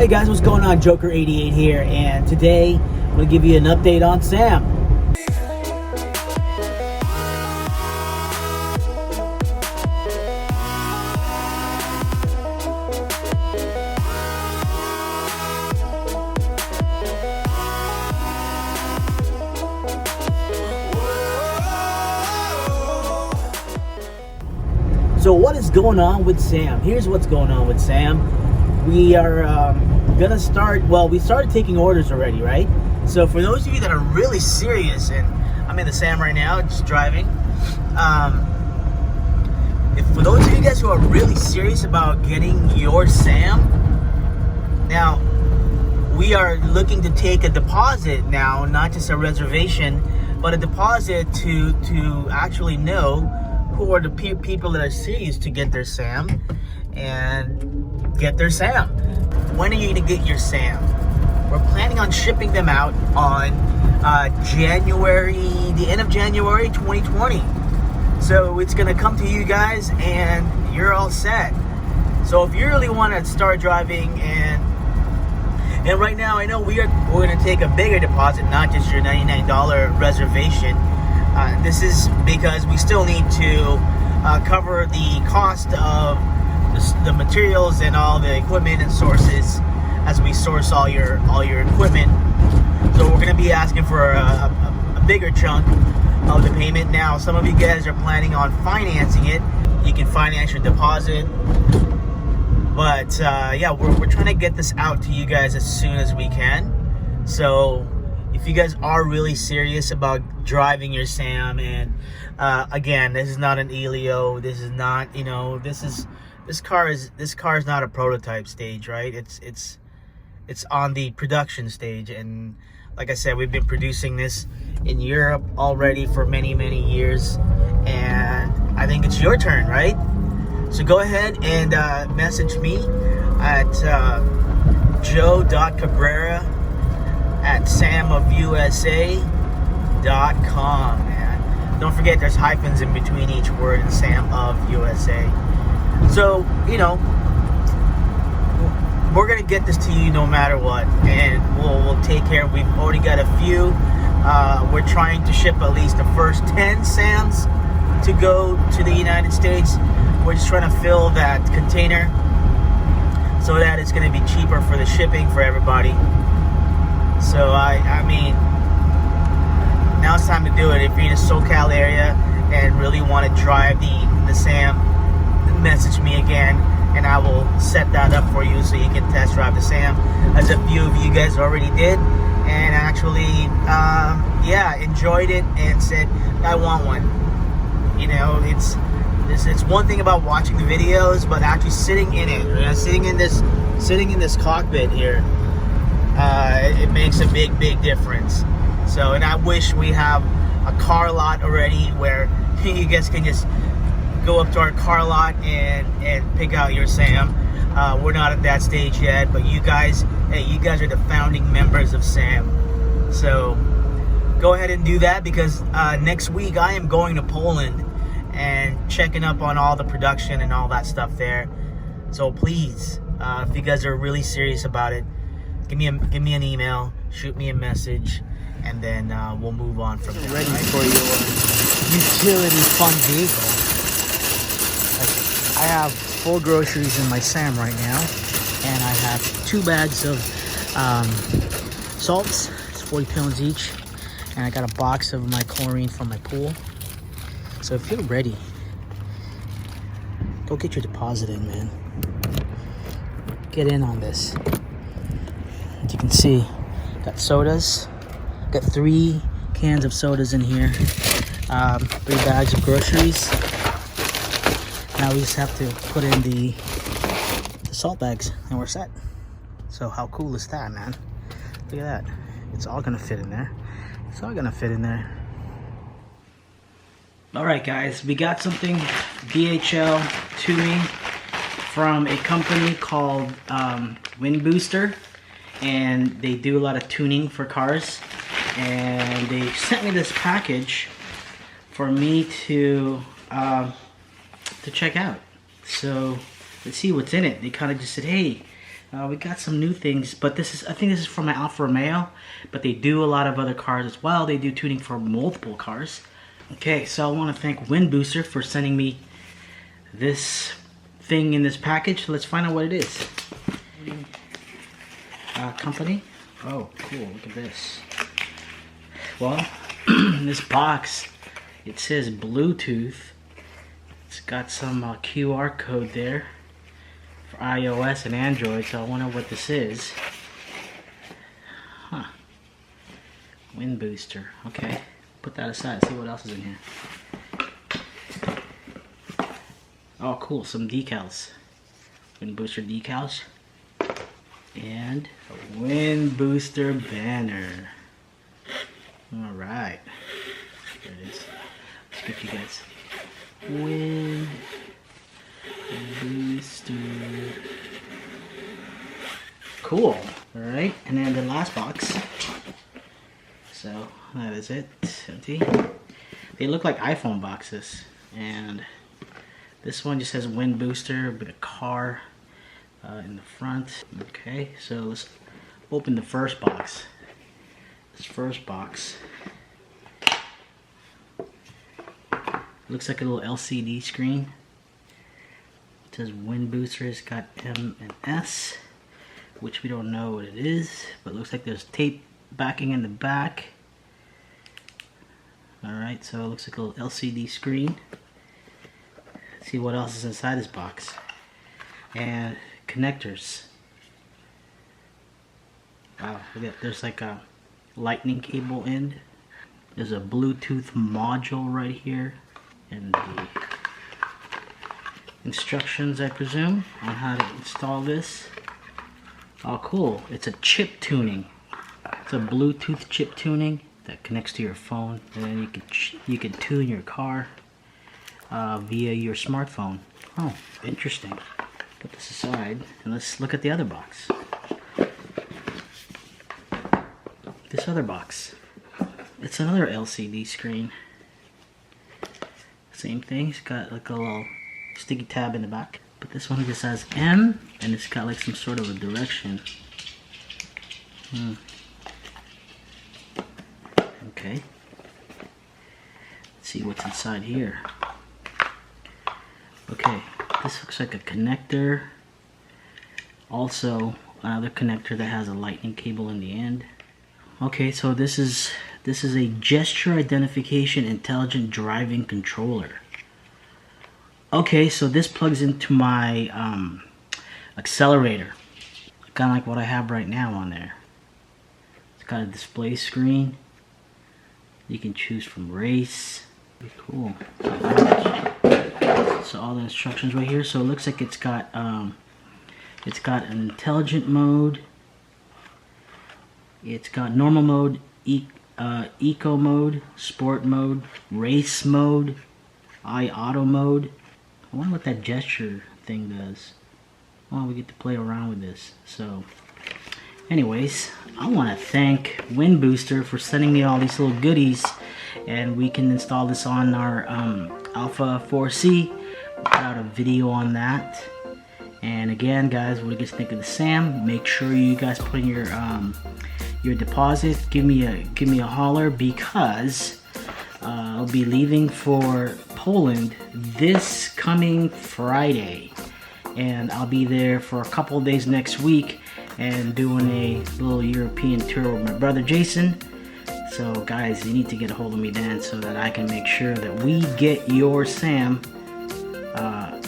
Hey guys, what's going on? Joker88 here, and today I'm going to give you an update on Sam. So what is going on with Sam? Here's what's going on with Sam. We are gonna start, well, we started taking orders already, right? So for those of you that are really serious, and I'm in the Sam right now, just driving. For those of you guys who are really serious about getting your Sam, now we are looking to take a deposit now, not just a reservation, but a deposit to actually know who are the people that are serious to get their Sam and get their Sam. When are you gonna get your Sam? We're planning on shipping them out on the end of January 2020. So it's gonna come to you guys and you're all set. So if you really want to start driving, and right now I know we're gonna take a bigger deposit, not just your $99 reservation. This is because we still need to cover the cost of the materials and all the equipment and sources as we source all your equipment. So we're going to be asking for a bigger chunk of the payment. Now, some of you guys are planning on financing it. You can finance your deposit, but yeah, we're trying to get this out to you guys as soon as we can. So if you guys are really serious about driving your Sam, and again, this is not an Elio, this is not, you know, this car is not a prototype stage, right? It's on the production stage, and like I said, we've been producing this in Europe already for many years, and I think it's your turn, right? So go ahead and message me at joe.cabrera@samofusa.com, man. Don't forget there's hyphens in between each word in Sam of USA. So, you know, we're gonna get this to you no matter what, and we'll take care. We've already got a few. We're trying to ship at least the first 10 Sams to go to the United States. We're just trying to fill that container so that it's gonna be cheaper for the shipping for everybody. So I mean, now it's time to do it. If you're in the SoCal area and really want to drive the Sam, message me again and I will set that up for you so you can test drive the Sam, as a few of you guys already did, and actually yeah, enjoyed it and said I want one. You know, it's one thing about watching the videos, but actually sitting in it, you know, sitting in this cockpit here, it makes a big difference. So, and I wish we have a car lot already where you guys can just go up to our car lot and pick out your Sam. We're not at that stage yet, but you guys, hey, you guys are the founding members of Sam. So go ahead and do that, because next week I am going to Poland and checking up on all the production and all that stuff there. So please, if you guys are really serious about it, give me an email, shoot me a message, and then we'll move on from there. Ready for your utility fun vehicle. I have 4 groceries in my Sam right now, and I have 2 bags of salts. It's 40 pounds each, and I got a box of my chlorine from my pool. So if you're ready, go get your deposit in, man. Get in on this. As you can see, got sodas. Got 3 cans of sodas in here, 3 bags of groceries. Now we just have to put in the salt bags and we're set. So how cool is that, man? Look at that. It's all gonna fit in there. It's all gonna fit in there. All right, guys, we got something DHL tuning from a company called Windbooster, and they do a lot of tuning for cars. And they sent me this package for me to check out. So let's see what's in it. They kind of just said, hey, We got some new things, but I think this is from my Alfa Romeo, but they do a lot of other cars as well. They do tuning for multiple cars. Okay, so I want to thank Windbooster for sending me this thing in this package. So let's find out what it is. Company. Oh, cool, look at this. Well, in this box, it says Bluetooth. It's got some QR code there for iOS and Android, so I wonder what this is. Huh. Windbooster. Okay. Put that aside, see what else is in here. Oh, cool. Some decals. Windbooster decals. And a Windbooster banner. Alright. There it is. Let's get you guys. Windbooster. Cool. Alright, and then the last box. So that is it. Empty. They look like iPhone boxes, and this one just says Windbooster with a car in the front. Okay, so let's open the first box. This first box looks like a little LCD screen. It says Windbooster. It's got M and S, which we don't know what it is, but it looks like there's tape backing in the back. Alright, so it looks like a little LCD screen. Let's see what else is inside this box. And connectors. Wow, look at, there's like a lightning cable end. There's a Bluetooth module right here. And the instructions, I presume, on how to install this. Oh, cool. It's a chip tuning. It's a Bluetooth chip tuning that connects to your phone, and then you can tune your car via your smartphone. Oh, interesting. Put this aside and let's look at the other box. This other box. It's another LCD screen. Same thing. It's got like a little sticky tab in the back. But this one just says M, and it's got like some sort of a direction. Okay. Let's see what's inside here. Okay, this looks like a connector. Also, another connector that has a lightning cable in the end. Okay, so this is a gesture identification intelligent driving controller. Okay, so this plugs into my accelerator, kind of like what I have right now on there. It's got a display screen. You can choose from race. Pretty cool. So all the instructions right here. So it looks like it's got an intelligent mode. It's got normal mode, eco mode, sport mode, race mode, auto mode. I wonder what that gesture thing does. Well, we get to play around with this. So anyways, I want to thank Windbooster for sending me all these little goodies, and we can install this on our Alpha 4C. We'll put out a video on that. And again, guys, what do you guys think of the SAM? Make sure you guys put in your deposit. Give me a holler, because I'll be leaving for Poland this coming Friday, and I'll be there for a couple of days next week and doing a little European tour with my brother Jason. So guys, you need to get a hold of me then, so that I can make sure that we get your SAM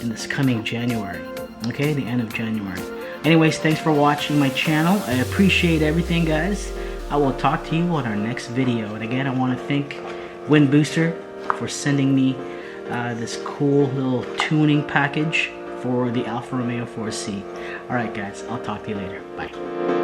in this coming January. Okay, the end of January. Anyways, thanks for watching my channel. I appreciate everything, guys. I will talk to you on our next video. And again, I want to thank Windbooster for sending me this cool little tuning package for the Alfa Romeo 4C. Alright guys, I'll talk to you later. Bye.